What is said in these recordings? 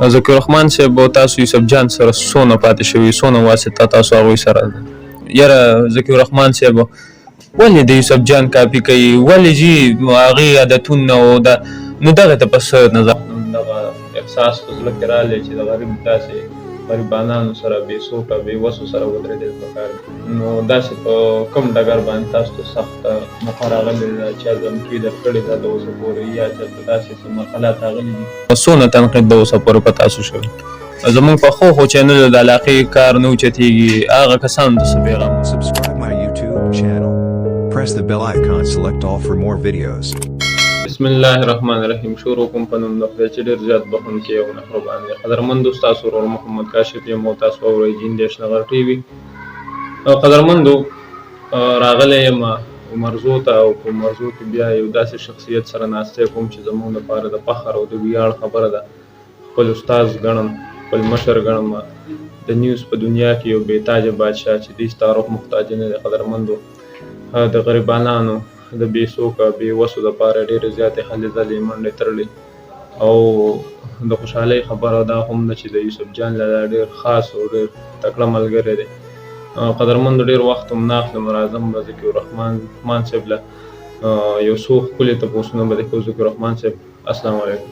ذکر الرحمن صاحب او تاسو یوسف جان سره څونه پاتې شوي، څونه واسطه تاسو هغوی سره ده؟ یاره ذکر الرحمن صاحب ولې د یوسف جان کاپي کوي؟ ولې جي هغې عادتونه او نو دغه ته په څه نظر دغه احساس په زړه کې راغلی چې د غریب داسې غریبانانو سره بې څوکه بې وسو سره ودرېدل پکار دي؟ نو داسې په کوم ډګر باندې تاسو ته سخته موخه راغلې ده چې ځمکې درکړې ده د اوسه پورې، یا چېرته داسې څه مرحلات راغلي دي؟ څونه تنقید د اوسه پورې په تاسو شوی؟ زموږ په ښو چینلو د علاقې کار نه اوچتېږي، هغه کسانو ته څه پیغام؟ Subscribe my YouTube channel. Press the bell icon, select all for more videos. بسم الله الرحمن الرحیم. شروع کوم په نوم د خدای چې ډېر زیات بخښونکی او مهربان دی. قدرمندو ستاسو ورور محمد کاشف یم او تاسو اورئ جین دیش نغر ټي وي. قدرمندو راغلی یم مرزو ته او په مرزو کې بیا یو داسې شخصیت سره ناستی کوم چې زموږ لپاره د فخر او د ویاړ خبره ده. خپل استاز ګڼم، خپل مشر ګڼم، د نیوز په دنیا کې یو بېتاجه بادشاه چې دې تعارف محتاج نه دی. قدرمندو د غریبانانو د بې څوکه بې وسو دپاره ډېرې زیاتې هلې ځلې منډې تړلې، او د خوشحالۍ خبره دا هم ده چې د یوسف جان له ډېر خاص او ډېر تکړه ملګری دی. قدرمندو ډېر وخت هم نه اخلم، راځم به ذکر الرحمن صاحب له یو څو ښکلې تپوسونه به دې کوو. ذکر الرحمن صاحب السلام علیکم.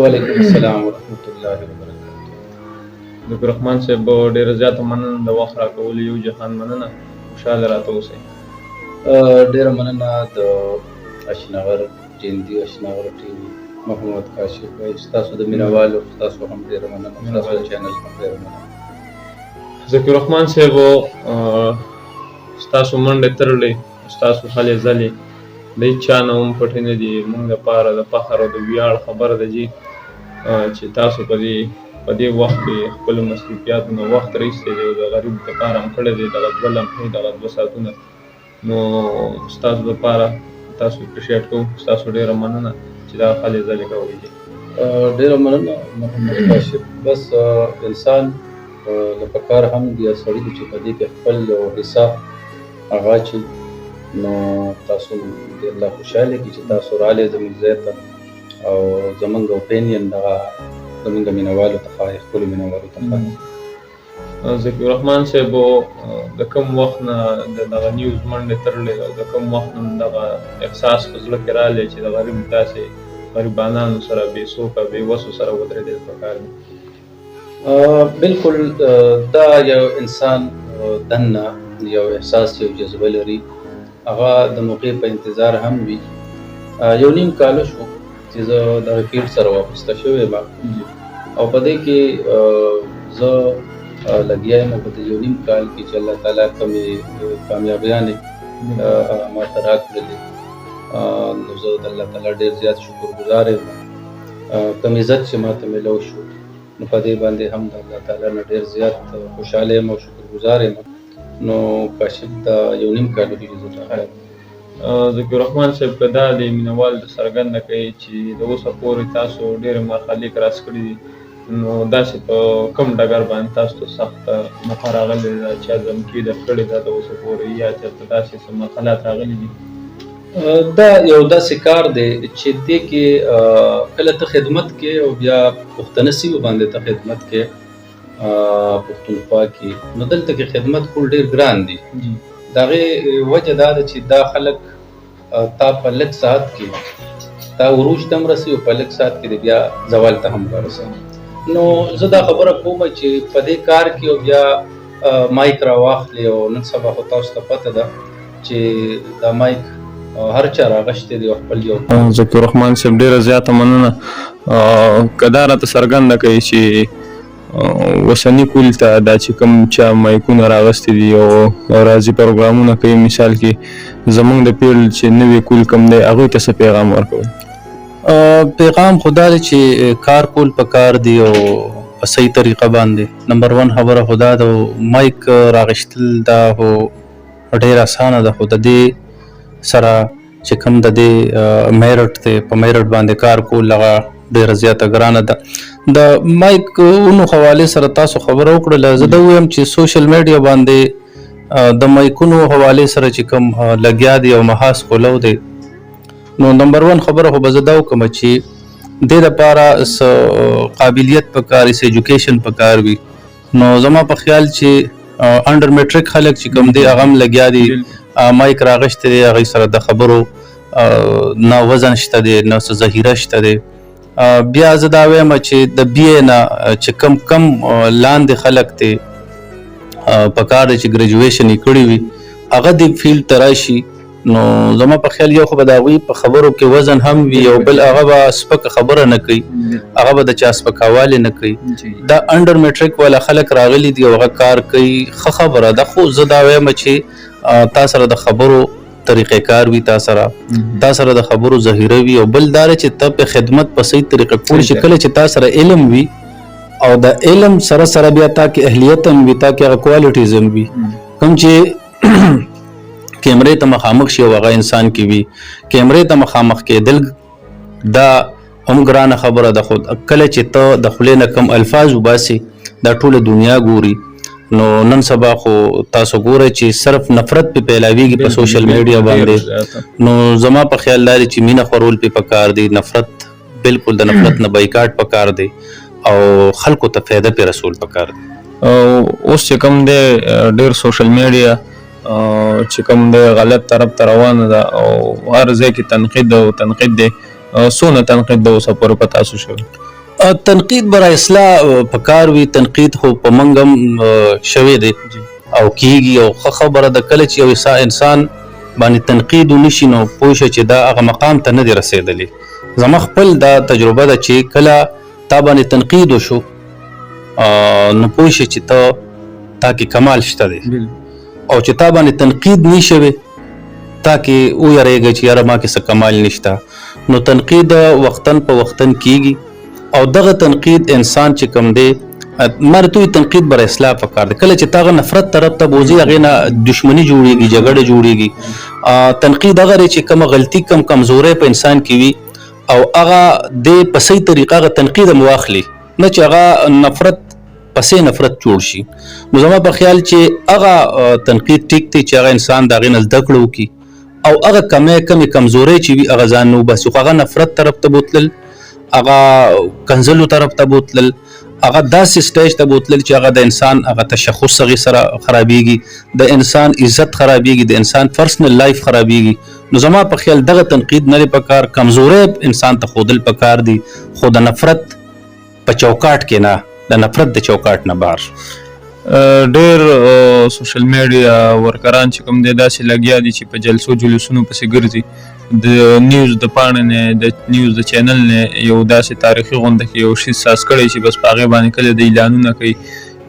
وعلیکم السلام ورحمة الله وبرکاته. ذکر الرحمن صاحب ډېره زیاته مننه د وخت راکولو، یو جهان مننه، خوشحاله راته اوسئ. ډېره مننه د اشنغر جیندي اشنغر ټي وي محمد کاشف بھائی، ستاسو د مینوالو ستاسو هم ډېره مننه، ستاسو د چینل هم ډېره مننه. ذکر الرحمن صاحب ستاسو منډې تړلې، ستاسو هلې ځلې د هېچا نه هم پټې نه دي. موږ لپاره د فخر او د ویاړ خبره ده جي چې تاسو په دې وخت کې خپلو مصروفیاتو نه وخت راایستی دی او د غریب دپاره هم کړی دی دغه 2 لمحې دغه 2 ساعتونه. نو ستاسو دپاره تاسو اپریشیټ کوو، ستاسو ډېره مننه چې دا هلې ځلې کوئ جي. ډېره مننه محمد کاشف. بس انسان له پکار هم دی سړي دی چې په دې کې خپل یو حصه هغه اچي. نو تاسو دې الله خوشحاله کړي چې تاسو راغلئ زموږ ځای ته او زموږ اوپینین دغه زموږ مینوالو ته ښایي، خپلو مینوالو ته ښایي. ذکر الرحمن صاحب د کوم وخت نه د دغه نیوز منډې تړلې او د کوم وخت نه دغه احساس په زړه کې راغلی چې د غریب داسې غریبانانو سره بې څوکه بې وسو سره ودرېدل پکار دي؟ بالکل دا یو انسان دننه یو احساس، یو جذبه لري، هغه د موقع په انتظار هم وي. 1.5 کاله شو چې زه دغه فیلډ سره وابسته شوی یم او په دې کې زه لګیا یم په دې 1.5 کال کې چې الله تعالی کومې کامیابیانې ماته راکړلې، نو زه د الله تعالی ډېر زیات شکرګزار یم. کوم عزت چې ماته میلو شو نو په دې باندې هم د الله تعالی نه ډېر زیات خوشحاله یم او شکرګزار یم. نو کاشف دا 1.5 کال کې زه راغلی. ذکر الرحمن صاحب که دا د مینوال د څرګنده کوي چې د اوسه پورې تاسو ډېرې مرحلې کراس کړي دي، نو داسې په کوم ډګر باندې تاسو ته سخته موخه راغلې ده چې ځمکې درکړې ده د اوسه پورې، یا چېرته داسې څه مرحلات راغلي دي؟ دا یو داسې کار دی چې دې کې کله ته خدمت کې او بیا پښتنه سیمو باندې ته خدمت کې پښتونخوا کې، نو دلته کې خدمت کول ډېر ګران دي. د هغې وجه دا ده چې دا خلک تا په لږ ساعت کې تا عروج ته هم رسي او په لږ ساعت کې د بیا زوال ته هم رارسوي. نو زه دا خبره کوم چې په دې کار کې او بیا مایک راواخلې او نن سبا خو تاسو ته پته ده چې دا مایک هر چا راغشتی دی او خپل یو. ذکر الرحمن صاحب ډېره زیاته مننه. که دا راته څرګنده کوي چې اوسني کول ته دا چې کوم چا مایکونه راغستي دي او راځي پروګرامونه کوي، مثال کې زموږ د پیل چې نوی کول کوم دی هغوی ته څه پیغام ورکوئ؟ پیغام خو دا دی چې کار کول پکار دی او په صحیح طریقه باندې. نمبر 1 خبره خو دا ده مایک راغشتل دا خو ډېر اسانه ده، خو د دې سره چې کوم د دې میرټ دی په میرټ باندې کار کول هغه ډېره زیاته ګرانه ده. د مایکونو حوالې سره تاسو خبره وکړله، زه دا ووایم چې سوشل میډیا باندې د مایکونو حوالې سره چې کوم لګیا دی او محاس کولو دی، نو نمبر 1 خبره خو به زه دا وکړم چې د لپاره قابلیت پکار اس ایجوکیشن پکار وي. نو زما په خیال چې انډر میټریک خلک چې کوم دی هغه هم لګیا دي مایک راغشته دی هغې سره د خبرو نه وزن شته دی نه څه ذخیره شته دی. بیا زه دا وایم چې د بی اے نه چې کم لاندې خلک دی پکار دی چې ګریجویشن یې کړی وي هغه د فیلډ ته راشي. نو زما په خیال یو خو به د هغوی په خبرو کې وزن هم وي او بل هغه به سپکه خبره نه کوي هغه به د چا سپکاوالی نه کوي. دا انډر میټریک والا خلک راغلي دي او هغه کار کوي ښه خبره ده. خو زه دا وایم چې تا سره د خبرو طریقې کار وي تا سره د خبرو ذخیره وي او بل دا چې ته په خدمت په صحیح طریقه پوه شي. کله چې تا سره علم وي او د علم سره بیا تا کې اهلیت هم وي تا کې هغه کوالټیز هم وي کوم چې کیمرې ته مخامخ شي او هغه انسان کې وي. کیمرې ته مخامخ کېدل دا هم ګرانه خبره ده. خو کله چې ته د خولې نه کم الفاظ وباسي دا ټوله دنیا ګوري. نو نن سبا خو تاسو ګورئ چې صرف نفرت پې پیلاویږي په سوشل میډیا باندې. نو زما په خیال دا دی چې مینه خورول پې پکار دی نفرت بالکل د نفرت نه بایکاټ پکار دی او خلکو ته فایده پې رسول پکار دی. اوس چې کوم دی ډېر سوشل میډیا چې کوم دی غلط طرف ته روانه ده او هر ځای کې تنقید دی څونه تنقید ده اوسه پورې په تاسو شوی؟ تنقید برای اصلاح پکار وي. تنقید خو په موږ هم شوی دی او کیږي او ښه خبره ده. کله چې یو انسان باندې تنقید ونشي نو پوه شه چې دا هغه مقام ته نه دی رسېدلی. زما خپل دا تجربه ده چې کله تا باندې تنقید وشو نو پوه شه چې تا کې کمال شته دی او چې تا باندې تنقید نه شوی تا کې ویریږي چې یاره ما کې څه کمال نشته. نو تنقید وختن په وختن کیږي او دغه تنقید انسان چې کوم دی مرتوی تنقید بر اصلاح پکار دی. کله چې تاغه نفرت طرف ته بوزي هغې نه دشمنی جوړیږي جګړه جوړیږي. تنقید هغه چې کومه غلطي کم کمزوري په انسان کې وي او هغه د په صحیح طریقه هغه تنقید هم واخلي نه چې هغه نفرت پسې نفرت جوړ شي. نو زما په خیال چې هغه تنقید ټیک دی چې هغه انسان د هغې نه زده کړه وکړي او هغه کمې کمزورۍ چې وي هغه ځان نه وباسي. خو هغه نفرت طرف ته بوتلل هغه کنځلو طرف ته بوتلل هغه داسې سټیج ته بوتلل چې هغه د انسان هغه تشخص هغې سره خرابېږي د انسان عزت خرابېږي د انسان پرسنل لایف خرابېږي. نو زما په خیال دغه تنقید نه دی پکار. کمزورۍ انسان ته ښودل پکار دي خو د نفرت په چوکاټ کې نه د نفرت د چوکاټ نه بار. ډېر سوشل میډیا ورکران چې کوم دی داسې لګیا دي چې په جلسو جلوسونو پسې ګرځي. د نیوز د پاڼې نه د نیوز د چینل نه یو داسې تاریخي غونډه کې یو شي ساز کړی چې بس په هغې باندې کله د اعلانونه کوي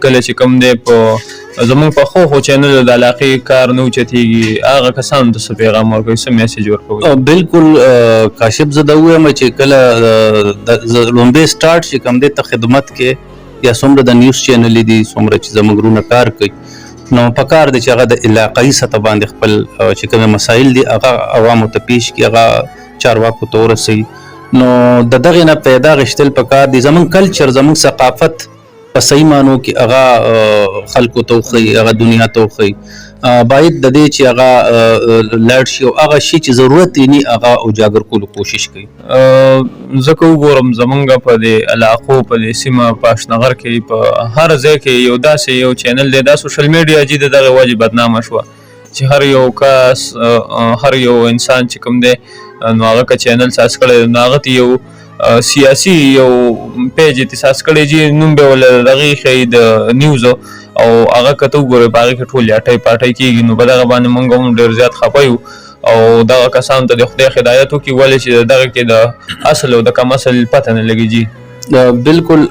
کله چې کوم دی په زموږ په ښو چینلو د علاقې کار نه اوچتېږي هغه کسانو ته څه پیغام ورکوي څه میسیج ورکوي؟ بالکل کاشف زه دا ووایم چې کله لومبۍ سټارټ چې کوم دی ته خدمت کې یا څومره د نیوز چینلې دي څومره چې زموږ وروڼه کار کوي نو پکار دی چې هغه د علاقایي سطح باندې خپل چې کومې مسایل دي هغه عوامو ته پیش کړي هغه چارواکو ته ورسوي. نو د دغې نه پیدا غشتل پکار دي. زموږ کلچر زموږ ثقافت په صحیح معنو کې هغه خلکو ته وښیي هغه دنیا ته وښیي. باید د دې چې هغه لاړ شي او هغه شي چې ضرورت یې نه هغه اجاګر کولو کوشش کوي. ځکه وګورم زمونږ په دې علاقو په دې سیمه په اشنغر کې په هر ځای کې یو داسې یو چینل دی دا سوشل میډیا چې د دغې وجې بدنامه شوه چې هر یو کس هر یو انسان چې کوم دی نو هغه که چینل ساز کړی نو هغه ته یو سیاسي یو پیج اختصاص کړی چې نوم به ول دغې ښیي د نیوزو او هغه که ته وګورې په هغې کې ټول یاټۍ پاټۍ کېږي نو په دغه باندې مونږ هم ډېر زیات خفه یو او دغه کسانو ته د خدای هدایت وکړي ولې چې دغه کې د اصل او د کم اصل پته نه لګېږي. بالکل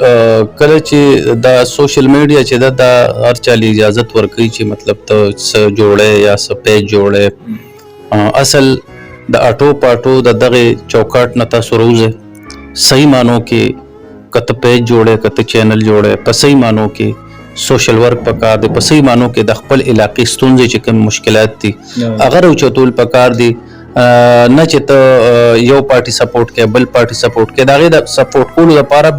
کله چې دا سوشل میډیا چې ده دا هر چا له اجازت ورکوي چې مطلب ته څه جوړی یا څه پیج جوړی اصل د اټو پاټو د دغې چوکاټ نه تاسو روزئ صحیح معنو کې که ته پیج جوړی که ته چینل جوړی په صحیح معنو کې سوشل ورک پکار دی په صحیح معنو کې د خپل علاقې ستونزې چې کوم مشکلات دي هغه راوچتول پکار دي نه چې ته یو پارټي سپورټ کوي بل پارټي سپورټ کوي د هغې د سپورټ کولو لپاره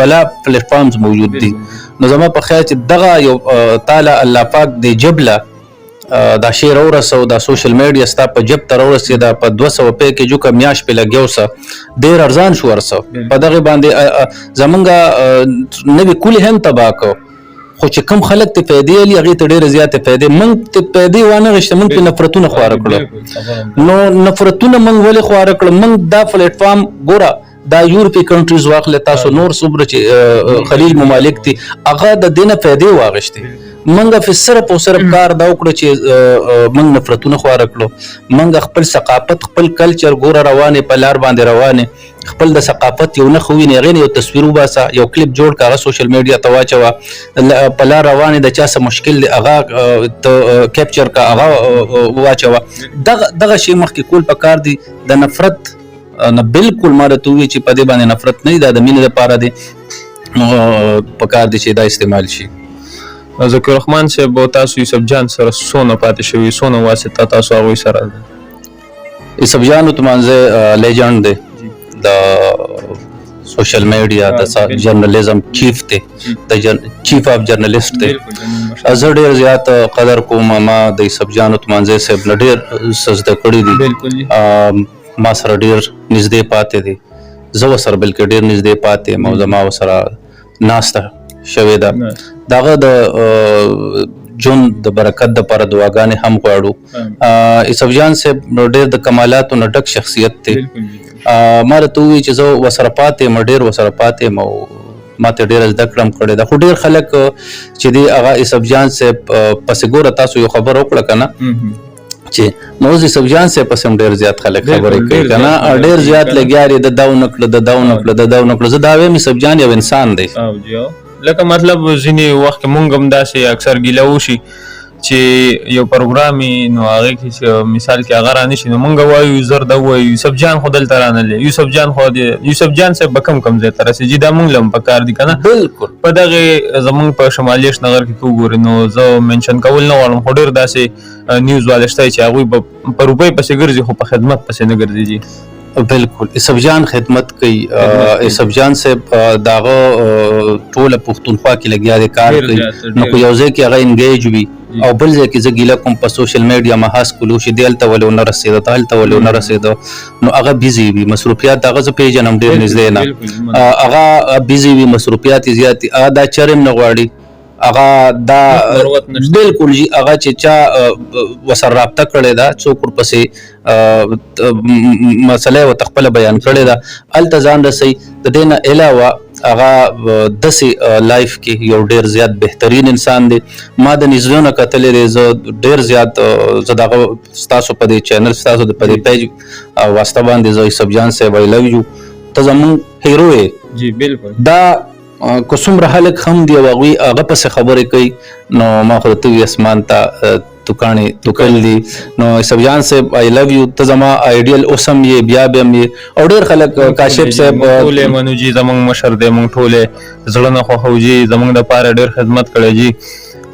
بلا پلیټ فارمز موجود دي. نو زما په خیال چې دغه یو تعالی الله پاک د جبله دا شعر ورسو دا سوشل میډیا ستا په جب ته راورسېده دا په 200 روپۍ کې جو که میاشت پې لګیو سه ډېر ارزان شو ورسه په دغې باندې زمونږ نوې کولې هم تباه کړو خو چې کم خلک ته پیدې الي هغې ته ډېرې زیاتې پیدې موږ ته پیدې وانه غېشته موږ پې نفرتونه خواره کړو نو نفرتونه موږ ولې خواره کړو موږ دا پلیټ فارم ګوره دا یورپی کنټریز واخله تاسو نور څومره چې خلیج ممالک دي هغه د دې نه پیدې واخیستې موږ په صرف او صرف کار دا وکړو چې موږ نفرتونه خواره کړو موږ خپل ثقافت خپل کلچر ګوره روانې په لار باندې روانې خپل د ثقافت یو نښه ووینې هغې نه یو تصویر وباسه یو کلیپ جوړ کړه هغه سوشل میډیا ته واچوه په لار روانې د چا څه مشکل دی هغه ته کیپچر کړه هغه واچوه دغه شی مخکې کول پکار دي د نفرت نه بالکل ما راته ووایي چې په دې باندې نفرت نه دی دا د مینې دپاره دی پکار دی چې دا استعمال شي ذکر الرحمن صاحب او تاسو یوسف جان سره څونه پاتې شوي څونه واسطه تاسو هغوی سره یوسف جان ته مانځه لیجنډ دی د سوشل میډیا د جرنالیزم چیف دی د چیف اف جرنالیسټ دی زه ډېر زیات قدر کوم ما د یوسف جان ته مانځه صاحب نه ډېر څه زده کړي دي ما سره ډېر نږدې پاتې دی زه ورسره بلکې ډېر نږدې پاتې یم او زما ورسره ناسته شوې ده د هغه د ژوند د برکت دپاره دعاګانې هم غواړو یوسف جان صاحب ډېر د کمالاتو نه ډک شخصیت دی ما راته ووایي چې زه ورسره پاتې یم ډېر ورسره پاتې یم او ما ته ډېره زده کړه هم کړې ده خو ډېر خلک چې دی هغه یوسف جان صاحب پسې ګوره تاسو یو خبر وکړه که نه چې نو اوس یوسف جان صاحب پسې هم ډېر زیات خلک خبرې کوي که نه ډېر زیات لګیا دي د دا ونکړه د دا ونکړه د دا ونکړه زه دا وایم یوسف جان یو انسان دی لکه مطلب ځینې وخت کې مونږ هم داسې اکثر ګیله وشي چې یو پروګرام وي نو هغې کې چې مثال کې هغه رانشي نو مونږ وایو زر ده ووایو یوسف جان خو دلته رانغلی یوسف جان صاحب به کم ځای ته رسېږي دا مونږ له هم پکار دي که نه بالکل په دغې زمونږ په شمالي اشنغر کې که وګورې نو زه منشن کول نه غواړم خو ډېر داسې نیوز والے شته چې هغوی به په روپۍ پسې ګرځي خو په خدمت پسې نه ګرځي بالکل یوسف جان خدمت کوي یوسف جان صاحب داغه ټوله پښتونخوا کې لګیا دی کار کوي نو کو یو ځای کې هغه انګیج وي او بل ځای کې زه ګیله کوم په سوشل میډیا محاس کولو چې دی هلته ولې ونه رسېده ته هلته ولې ونه رسېده نو هغه بیزي وي مصروفیات هغه زه پېژنم ډېر نږدې نه هغه بیزي وي مصروفیات یې زیات دي هغه دا چرم نه غواړي هغه دا بالکل جی هغه چې چا ورسره رابطه کړې ده څوک ورپسې مسله یې ورته خپله بیان کړې ده هلته ځان رسوي د دې نه علاوه هغه داسې لایف کې یو ډېر زیات بهترین انسان دی ما د نږدې نه کتلی دی زه ډېر زیات زه دغه ستاسو په دې چینل ستاسو په دې پیج واسطه باندې زه یوسف جان صاحب آی لو یو ته زمونږ هیرو یې جی بالکل دا که څومره خلک هم دي او هغوی هغه پسې خبرې کوي نو ما خو درته وي اسمان ته توکاڼې توکل دي نو یوسف جان صاحب آی لو یو ته زما آیډیل اوس هم یې بیا به هم یې او ډېر خلک کاشف صاحب ټولې منو جي زموږ مشر دی موږ ټولې زړه نه خوښو جي زموږ دپاره ډېر خدمت کړی جي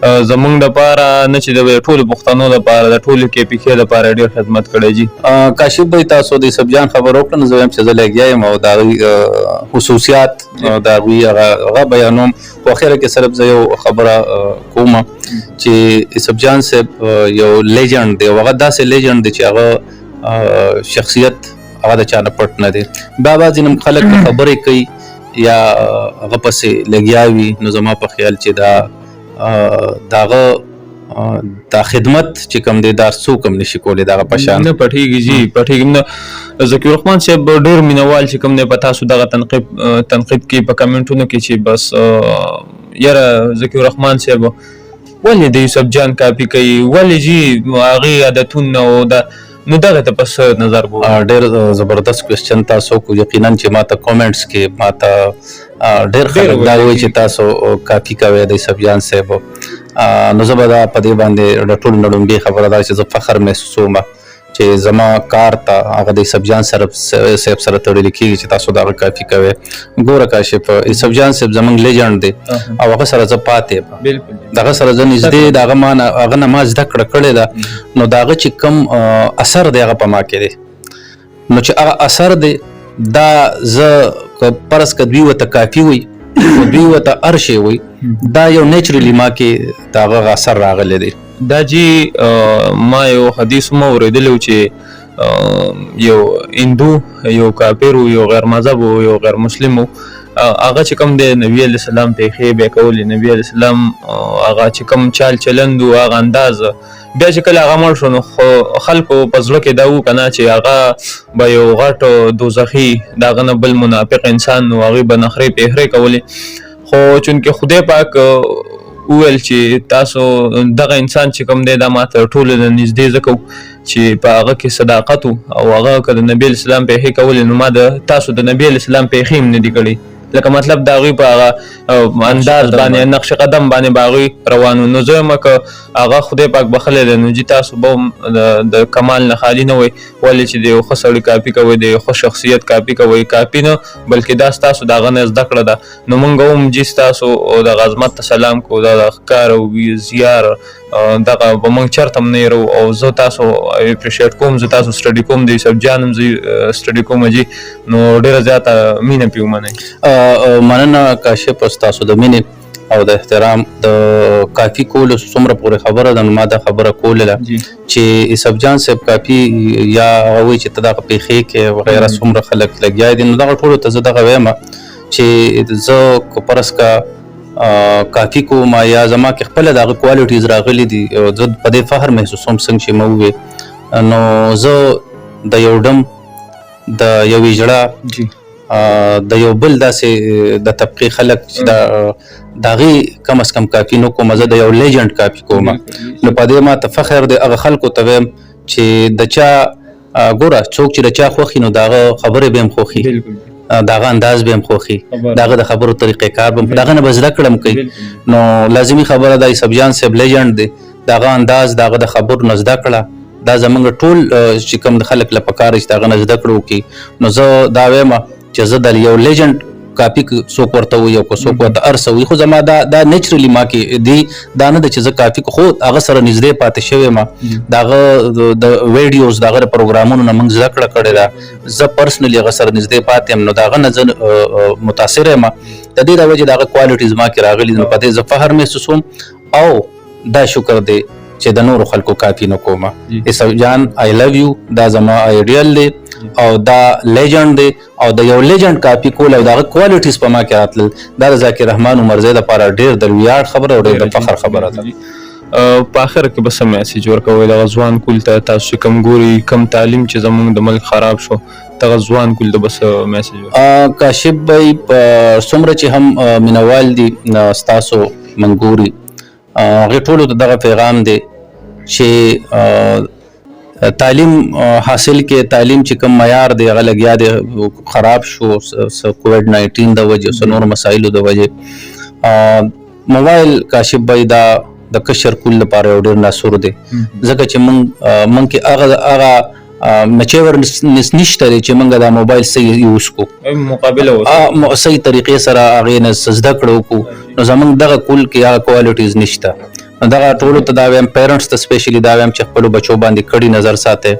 زمونږ دپاره نه چې د ټولو پښتنو دپاره د ټولو KPK دپاره ډېر خدمت کړی جي کاشف بھائی تاسو د یوسف جان خبر وکړه نو زه وایم چې زه لګیا یم او د هغوی خصوصیات د هغوی هغه بیانوم خو اخره کې صرف زه یو خبره کوم چې یوسف جان صاحب یو لیجنډ دی او هغه داسې لیجنډ دی چې هغه شخصیت هغه د چا نه پټ نه دی بعضې خلک خبرې کوي یا هغه پسې لګیا وي نو زما په خیال چې داغه دا خدمت چې کوم دی دا څوک هم نشي کولی دغه په شان نه پټېږي جي پټېږي نه ذکر الرحمن صاحب ډېر مینوال چې کوم دی په تاسو دغه تنقید کوي په کمنټونو کې چې بس یاره ذکر الرحمن صاحب ولې د یوسف جان کاپي کوي ولې جي هغې عادتونه او دا نو دغه ته پس نظر ګورو ډېر زبردست کوېسچن تاسو کو یقینا چې ما ته کومنټس کې ما ته ډېر خلک دا وایي چې تاسو کاپي کوئ د یوسف جان صاحب نو زه به دا په دې باندې د ټولو نه لومړۍ خبره دا چې زه فخر محسوسوم چې زما کار ته هغه د یوسف جان صاحب سره تړلی کېږي چې تاسو دغه کاپي کوئ ګوره کاشف یوسف جان صاحب زموږ لیجنډ دی او هغه سره زه پاتې یم دغه سره زه نږدې د هغه نه ما زده کړه کړې ده نو د هغه چې کوم اثر دی هغه په ما کې دی نو چې هغه اثر دی دا زه فرض که دوی ورته کافي وي دوی ورته هر شی وي دا یو نیچرلی ما کې د هغه اثر راغلی دی دا جی ما یو حدیث مو اوریدلی و چې یو هندو یو کافر یو غیر مذهب یو غیر مسلم هغه چې کوم دی نبی علیه السلام پیښې به کولې نبی علیه السلام هغه چې کوم چال چلند و هغه انداز بیا چې کله هغه مړ شو نو خلکو په زړه کې دا و که نه چې هغه به یو غټ دوزخي د هغه نه بل منافق انسان و هغوی به نخرې پیښرې کولې خو چونکې خدای پاک وویل چې تاسو دغه انسان چې کوم دی دا ماته ټولو نه نږدې ځکه چې په هغه کې صداقت او هغه که د نبي علیه السلام پیښې کولې نو ما د تاسو د نبي علیه السلام پیښې هم نه دي کړې لکه مطلب د هغوی په هغه انداز باندې نقش قدم باندې به هغوی روان نو زه یم که هغه خدای پاک بخلی دی نو جي تاسو به هم د کمال نه خالي نه وئ ولې چې د یو ښه سړي کاپي کوئ د یو ښه شخصیت کاپي کوئ کاپي نه بلکې دا ستاسو د هغه نه زده کړه ده نو موږ هم جي ستاسو دغه عظمت ته سلام کوو دا د ښکار او زیار دغه به موږ چېرته هم نه هېرو او زه تاسو اپریشیټ کوم زه تاسو سټډي کوم د یوسف جان هم زه سټډي کوم جي نو ډېره زیاته مینه پرې ومنئ مننه کاشف ستاسو د مینې او د احترام د کافي کولو څومره پورې خبره ده نو ما دا خبره کوله چې یوسف جان صاحب کافي یا هغه وایي چې ته دغه پیښې کې وغیره څومره خلک لګیا دي نو دغه ټولو ته زه دغه وایم چې زه که فرض کا کافي کوم یا زما کې خپله د هغه کوالټیز راغلي دي زه په دې فخر محسوسوم څنګه چې ما وویې نو زه د یو ډم د یوې ژړه د یو بل داسې د طبقې خلک چې د هغې کم از کم کافي نه کوم زه د یو لیجنډ کافي کوم نو په دې ما ته فخر دی هغه خلکو ته وایم چې د چا ګوره څوک چې د چا خوښي نو د هغه خبرې به هم خوښي د هغه انداز به هم خوښي د هغه د خبرو طریقې کار به د هغه نه به زده کړم کوي نو لازمي خبره ده یوسف جان صاحب لیجنډ دی د هغه انداز د هغه د خبرو نه زده کړه دا زموږ ټول چې کوم د خلک له پکار چې د هغه نه زده کړو وکړي نو زه دا وایم چې زه د یو لیجنډ کاپي څوک ورته وي او که څوک ورته ارسه وي خو زما دا نیچرلی ما کې دی دا نه ده چې زه کافي خو هغه سره نږدې پاتې شوی ما د هغه د ویډیوز د هغه د پروګرامونو نه موږ زده کړه کړې ده زه پرسنلي هغه سره نږدې پاتې یم نو د هغه نه زه متاثر یم د دې د وجې د هغه کوالټیز ما کې راغلي نو په دې زه فخر محسوسوم او دا شکر دی چې د نورو خلکو کافي نه کومه یوسف جان آی لو یو دا زما آیډیل دی او دا لیجنډ دی او د یو لیجنډ کاپي کول او دغه کوالټیز په ما کې راتلل دا د ذاکر رحمان عمرزی دپاره ډېر د ویاړ خبره او ډېر د فخر خبره ده په آخر کې به څه میسیج ورکوئ دغه ځوان کول ته تاسو چې کوم ګوري کوم تعلیم چې زموږ د ملک خراب شو دغه ځوان کول ته به څه میسیج ورکوئ کاشف بھائی څومره چې هم مینوال دي ستاسو من ګوري هغې ټولو ته دغه پیغام دی چې تعلیم حاصل کې تعلیم چې کوم معیار دی هغه لګیا دی خراب شو کووډ 19 د وجې او نور مسایلو د وجې موبایل کاشف بھائی دا د کشر کول لپاره یو ډېر ناسور دی ځکه چې موږ کې هغه مچیور نشته دی چې موږ دا موبایل صحیح یوز کو مقابله صحیح طریقې سره هغې نه زده کړه وکړو نو زموږ دغه کول کې هغه کوالټیز نشته دغه ټولو ته دا وایم پیرنټس ته سپیشلی دا وایم چې خپلو بچو باندې کړي نظر ساتئ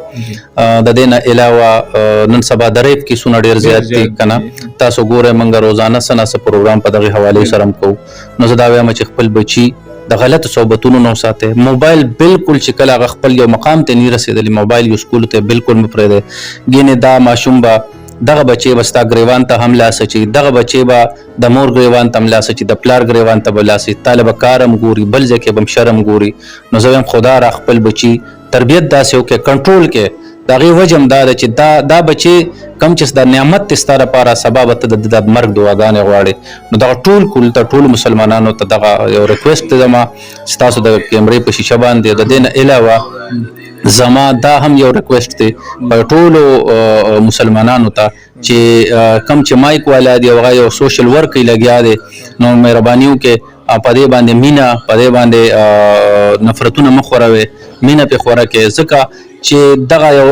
د دې نه علاوه نن سبا د ریپ کیسونه ډېر زیات دي که نه تاسو ګورئ موږ روزانه څه نه څه پروګرام په دغې حوالې سره هم کوو نو زه دا وایم چې خپل بچي د غلطو صحبتونو نه وساتئ موبایل بالکل چې کله هغه خپل یو مقام ته نه رسېدلی موبایل یوز کولو ته بالکل مه پرېږدئ ګینې دا ماشوم به دغه بچی به ستا ګریوان ته هم لاس اچوي دغه بچی به د مور ګریوان ته هم لاس اچوي د پلار ګریوان ته به لاس اچوي تا له به کار هم ګوري بل ځای کې به هم شرم ګوري نو زه وایم خدا را خپل بچي تربیت داسې وکړي کنټرول کې د هغې وجه هم دا ده چې دا بچی کم چې دا نعمت دی ستا لپاره سبا به ته د مرګ دعاګانې غواړې نو دغه ټول کول ته ټولو مسلمانانو ته دغه یو ریکویسټ دی زما ستاسو د کیمرې په شیشه باندې د دې نه علاوه زما دا هم یو ریکویسټ دی په ټولو مسلمانانو ته چې کم چې مایک والا دی هغه یو سوشل ورک لګیا دی نو مهرباني وکړئ په دې باندې مینه په دې باندې نفرتونه مه خوروئ مینه پرې خوره کړئ ځکه چې دغه یو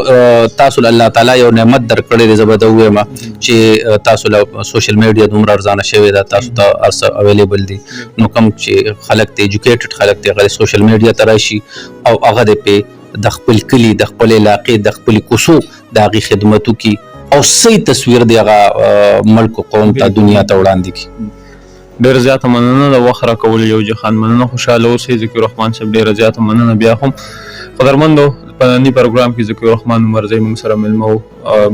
تاسو له الله تعالی یو نعمت درکړی دی زه به دا ووایم چې تاسو له سوشل میډیا دومره ارزانه شوې ده تاسو ته هر څه اویلیبل دي نو کوم چې خلک دی ایجوکیټډ خلک دی هغه سوشل میډیا ته راشي او هغه دی پې د خپل کلي د خپل علاقې د خپل کوڅو د هغې خدمت وکړي او صحیح تصویر دی هغه ملک قوم ته دنیا ته وړاندې کړي ډېر زیاته مننه د وخت راکولو یوجي خان. مننه، خوشحاله اوسئ. ذکي الرحمن صاحب ډېره زیاته مننه. بیا هم قدرمندو په ننني پروګرام کې ذکي الرحمن عمرزی موږ سره مېلمه وو،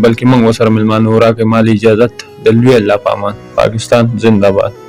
بلکې موږ ورسره مېلمانه وو. راکړئ ما له اجازت د لوی الله په امان. پاکستان زنده باد.